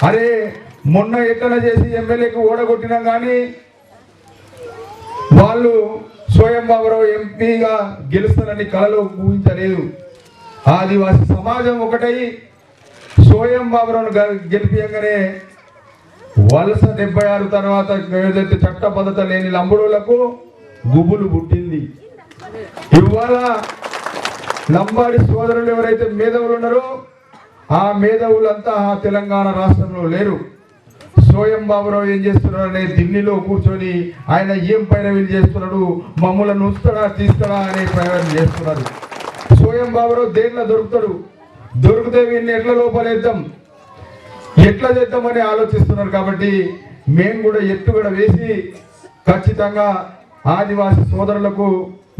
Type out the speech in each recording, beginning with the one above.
అరే మొన్న ఎట్లా చేసి ఎమ్మెల్యేకి ఓడగొట్టినాం కానీ వాళ్ళు స్వయం బాబురావు ఎంపీగా గెలుస్తారని కలలో ఊహించలేదు. ఆదివాసీ సమాజం ఒకటై స్వయం బాబురావును గెలిపియంగానే వలస 76 తర్వాత ఏదైతే చట్టబద్ధత లేని లంబడోళ్లకు గుబులు పుట్టింది. ఇవాళ లంబాడి సోదరులు ఎవరైతే మేధావులు ఉన్నారో ఆ మేధావులంతా తెలంగాణ రాష్ట్రంలో లేరు. స్వయం బాబురావు ఏం చేస్తున్నాడు అనే ఢిల్లీలో కూర్చొని ఆయన ఏం పైరవీలు చేస్తున్నాడు, మమ్మల్ని ఉంచుతాడా తీస్తాడా అనే ప్రయోగం చేస్తున్నారు. స్వయం బాబురావు దేంట్లో దొరుకుతాడు, దొరికితే వీళ్ళని ఎట్లా లోపలేద్దాం, ఎట్లా చేద్దామని ఆలోచిస్తున్నారు. కాబట్టి మేము కూడా ఎత్తుగడ వేసి ఖచ్చితంగా ఆదివాసీ సోదరులకు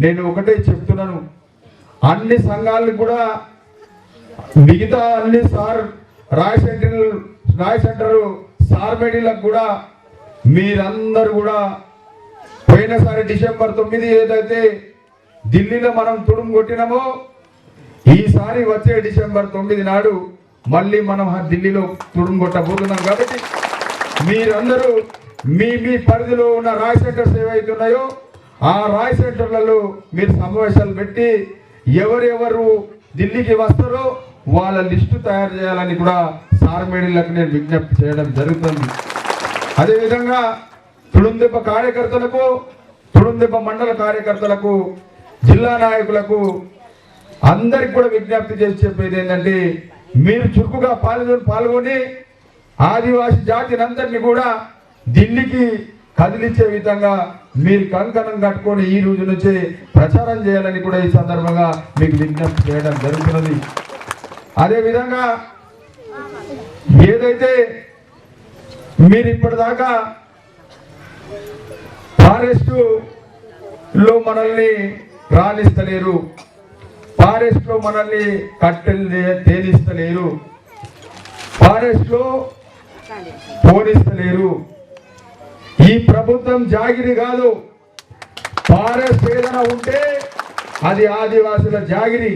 నేను ఒకటే చెప్తున్నాను, అన్ని సంఘాలకు కూడా మిగతా అన్ని రాయ్ సెంటర్ సార్మేడీలకు కూడా మీరందరూ కూడా పోయినసారి డిసెంబర్ 9 ఏదైతే ఢిల్లీలో మనం తుడుము కొట్టినామో ఈసారి వచ్చే డిసెంబర్ 9 నాడు మళ్ళీ మనం ఢిల్లీలో తుడుము కొట్టబోతున్నాం. కాబట్టి మీరందరూ మీ మీ పరిధిలో ఉన్న రాయ్ సెంటర్స్ ఏవైతే ఉన్నాయో ఆ రాయ్ సెంటర్లలో మీరు సమావేశాలు పెట్టి ఎవరెవరు ఢిల్లీకి వస్తారో వాళ్ళ లిస్టు తయారు చేయాలని కూడా సార్మేడీలకు నేను విజ్ఞప్తి చేయడం జరుగుతుంది. అదేవిధంగా తుడుందెబ్బ కార్యకర్తలకు, తుడుందెబ్బ మండల కార్యకర్తలకు, జిల్లా నాయకులకు అందరికి కూడా విజ్ఞప్తి చేసి చెప్పేది ఏంటంటే మీరు చురుకుగా పాల్గొని ఆదివాసీ జాతిని అందరినీ కూడా ఢిల్లీకి కదిలించే విధంగా మీరు కంకణం కట్టుకొని ఈ రోజు నుంచే ప్రచారం చేయాలని కూడా ఈ సందర్భంగా మీకు విజ్ఞప్తి చేయడం జరుగుతున్నది. అదేవిధంగా ఏదైతే మీరు ఇప్పటిదాకా ఫారెస్ట్లో మనల్ని రాణిస్తలేరు, ఫారెస్ట్లో మనల్ని కట్టెలు తేలిస్తలేరు, ఫారెస్ట్లో పోనిస్తలేరు. ఈ ప్రభుత్వం జాగిరి కాదు, ఫారెస్ట్ ఏదైనా ఉంటే అది ఆదివాసుల జాగిరి,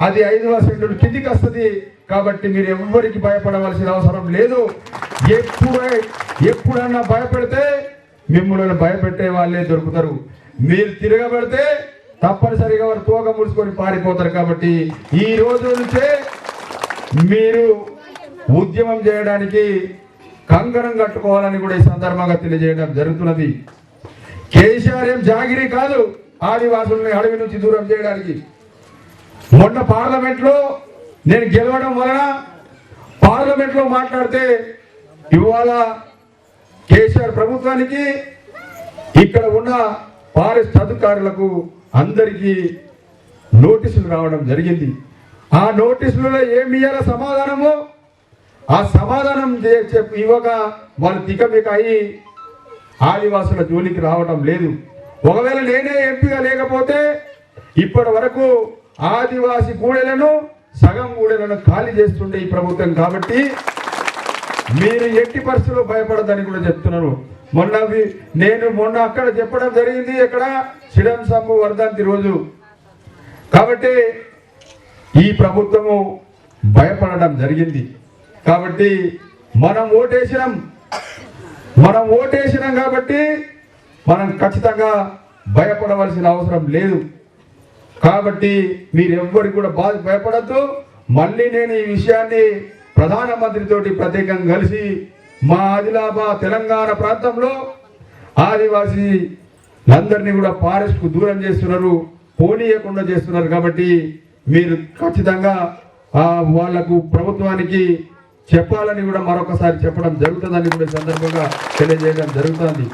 అది 5వ షెడ్యూల్ కిందికి వస్తుంది. కాబట్టి మీరు ఎవ్వరికి భయపడవలసిన అవసరం లేదు. ఎప్పుడన్నా భయపెడితే మిమ్మల్ని భయపెట్టే వాళ్ళే దొరుకుతారు. మీరు తిరగబడితే తప్పనిసరిగా వారు తోక ముడుచుకొని పారిపోతారు. కాబట్టి ఈ రోజు నుంచే మీరు ఉద్యమం చేయడానికి కంకణం కట్టుకోవాలని కూడా ఈ సందర్భంగా తెలియజేయడం జరుగుతున్నది. కేసీఆర్ ఏం జాగిరి కాదు ఆదివాసుల్ని అడవి నుంచి దూరం చేయడానికి. మొన్న పార్లమెంట్లో నేను గెలవడం వలన పార్లమెంట్లో మాట్లాడితే ఇవాళ కేసీఆర్ ప్రభుత్వానికి ఇక్కడ ఉన్న ఫారెస్ట్ అధికారులకు అందరికీ నోటీసులు రావడం జరిగింది. ఆ నోటీసులలో ఏమి ఇయ్యాల సమాధానము, ఆ సమాధానం ఇవ్వక వాళ్ళు తికమిక అయి ఆదివాసుల జోలికి రావడం లేదు. ఒకవేళ నేనే ఎంపీగా లేకపోతే ఇప్పటి వరకు ఆదివాసి గూడెలను సగం గూడెలను ఖాళీ చేస్తుండే ఈ ప్రభుత్వం. కాబట్టి మీరు ఎట్టి పరిస్థితుల్లో భయపడదని కూడా చెప్తున్నాను. మొన్న అక్కడ చెప్పడం జరిగింది, ఎక్కడ సిడం సంభు వర్ధంతి రోజు. కాబట్టి ఈ ప్రభుత్వము భయపడడం జరిగింది. కాబట్టి మనం ఓటేసినాం కాబట్టి మనం ఖచ్చితంగా భయపడవలసిన అవసరం లేదు. కాబట్టి మీరెవ్వరికి కూడా భయపడద్దు. మళ్ళీ నేను ఈ విషయాన్ని ప్రధానమంత్రితోటి ప్రత్యేకంగా కలిసి మా ఆదిలాబాద్ తెలంగాణ ప్రాంతంలో ఆదివాసీలందరినీ కూడా ఫారెస్ట్కు దూరం చేస్తున్నారు, పోనీయకుండా చేస్తున్నారు. కాబట్టి మీరు ఖచ్చితంగా వాళ్లకు ప్రభుత్వానికి చెప్పాలని కూడా మరొకసారి చెప్పడం జరుగుతుందని కూడా సందర్భంగా తెలియజేయడం జరుగుతుంది.